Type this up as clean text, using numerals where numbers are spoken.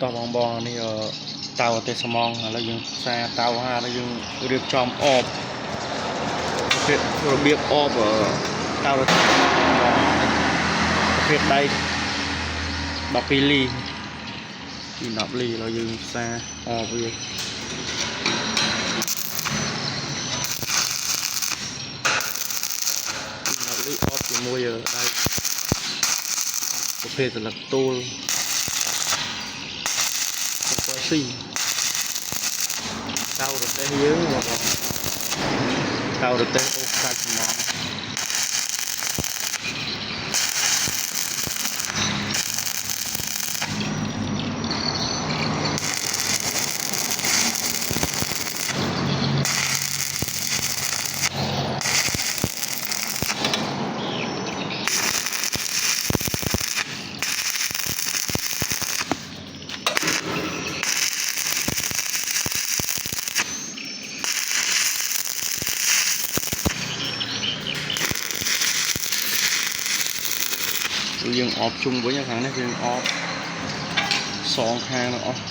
តោះបងនេះតៅទេស្មងឥឡូវយើងផ្សារតៅហើយឥឡូវយើងរៀបចំអបរបៀបអបតៅទេស្មងប្រភេទដៃ12លីពី10លីឥឡូវយើងផ្សារអបវា10លីអបជាមួយដៃប្រភេទស្លឹកទូលស៊ីតៅរទេះយើងតៅរទេះអូសាច់ហ្មងយើងអបជុំវិញខាងនេះយើងអបសងខាងនោះអស់